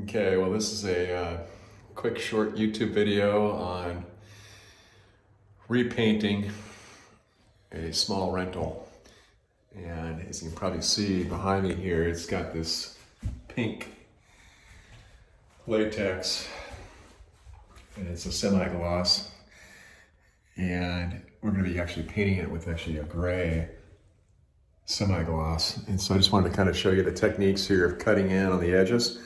Okay, well, this is a quick short YouTube video on repainting a small rental. And as you can probably see behind me here, it's got this pink latex and it's a semi-gloss. And we're going to be actually painting it with actually a gray semi-gloss. And so I just wanted to kind of show you the techniques here of cutting in on the edges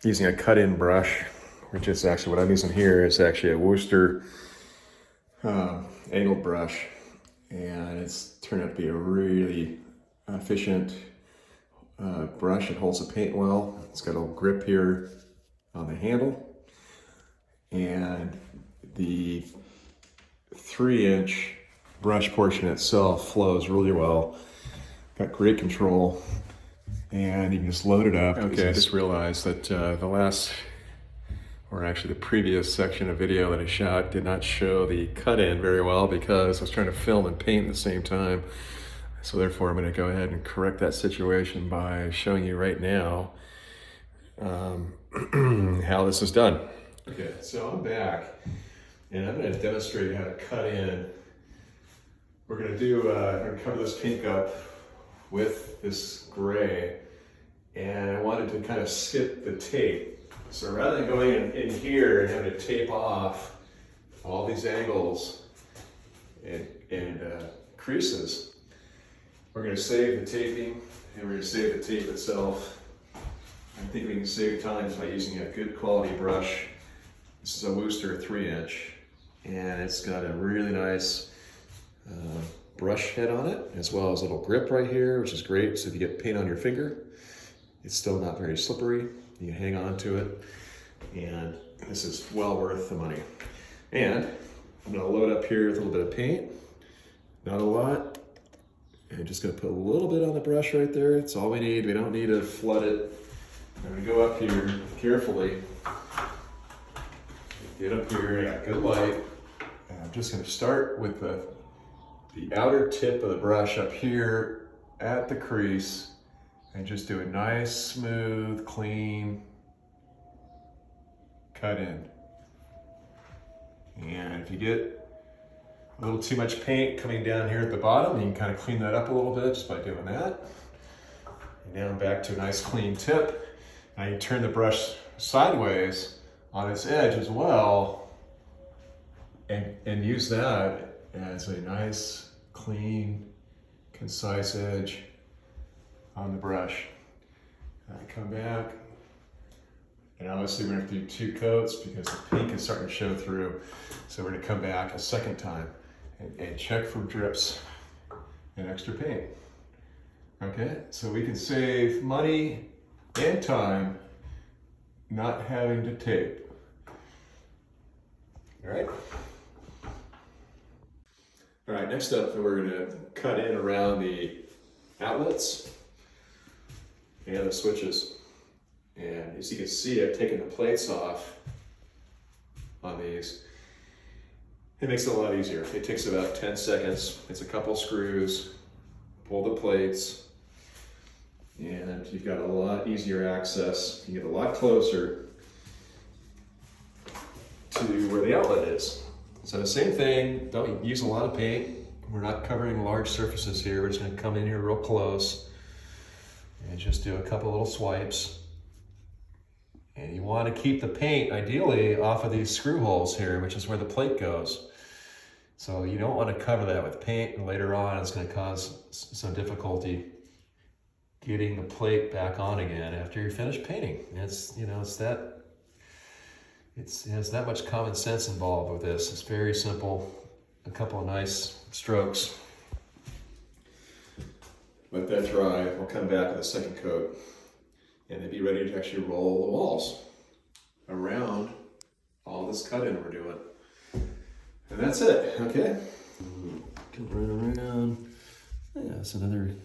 using a cut-in brush, which is actually what I'm using here. It's actually a Worcester angled brush, and it's turned out to be a really efficient brush. It holds the paint well. It's got a little grip here on the handle, and the 3-inch brush portion itself flows really well. Got great control. And you can just load it up. Okay, I just realized that the last, or actually the previous section of video that I shot did not show the cut-in very well because I was trying to film and paint at the same time. So therefore I'm going to go ahead and correct that situation by showing you right now how this is done. Okay, so I'm back and I'm going to demonstrate how to cut in. We're going to cover this pink up with this gray, and I wanted to kind of skip the tape. So rather than going in here and having to tape off all these angles and creases, we're going to save the taping and we're going to save the tape itself. I think we can save time by using a good quality brush. This is a Worcester 3-inch, and it's got a really nice brush head on it, as well as a little grip right here, which is great. So if you get paint on your finger, it's still not very slippery. You hang on to it, and this is well worth the money. And I'm gonna load up here with a little bit of paint, not a lot. And just gonna put a little bit on the brush right there. It's all we need. We don't need to flood it. I'm gonna go up here carefully. Get up here, I got good light. And I'm just gonna start with the outer tip of the brush up here at the crease and just do a nice, smooth, clean cut in. And if you get a little too much paint coming down here at the bottom, you can kind of clean that up a little bit just by doing that. And now I'm back to a nice clean tip. Now you turn the brush sideways on its edge as well and use that as a nice, clean, concise edge on the brush. And I come back, and obviously we're gonna do 2 coats because the pink is starting to show through. So we're gonna come back a second time and check for drips and extra paint. Okay, so we can save money and time not having to tape. All right. All right, next up, we're going to cut in around the outlets and the switches. And as you can see, I've taken the plates off on these. It makes it a lot easier. It takes about 10 seconds. It's a couple screws, pull the plates, and you've got a lot easier access. You get a lot closer to where the outlet is. So the same thing, don't use a lot of paint. We're not covering large surfaces here. We're just gonna come in here real close and just do a couple little swipes. And you wanna keep the paint, ideally, off of these screw holes here, which is where the plate goes. So you don't wanna cover that with paint, and later on it's gonna cause some difficulty getting the plate back on again after you're finished painting. It has that much common sense involved with this. It's very simple. A couple of nice strokes. Let that dry. We'll come back with a second coat and then be ready to actually roll the walls around all this cut-in we're doing. And that's it, okay? Come right around. Yeah, it's another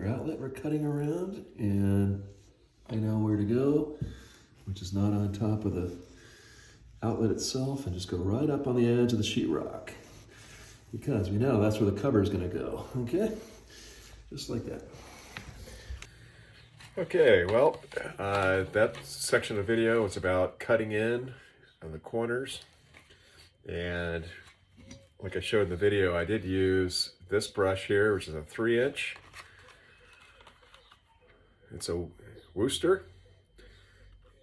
outlet we're cutting around, and I know where to go, which is not on top of the outlet itself, and just go right up on the edge of the sheetrock. because we know that's where the cover is going to go. Okay, just like that. Okay, well, that section of the video was about cutting in on the corners. And like I showed in the video, I did use this brush here, which is a 3-inch. It's a Worcester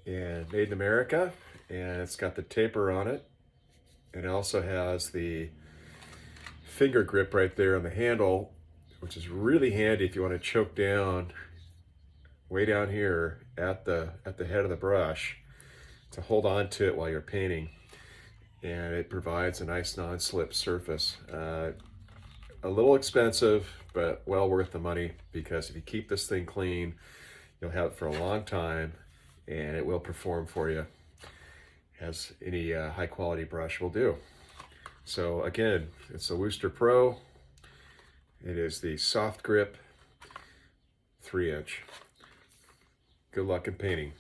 and made in America, and it's got the taper on it. And it also has the finger grip right there on the handle, which is really handy if you want to choke down way down here at the head of the brush to hold on to it while you're painting. And it provides a nice non-slip surface. A little expensive, but well worth the money, because if you keep this thing clean, you'll have it for a long time and it will perform for you as any high quality brush will do. So again, it's the Worcester Pro. It is the soft grip 3-inch. Good luck in painting.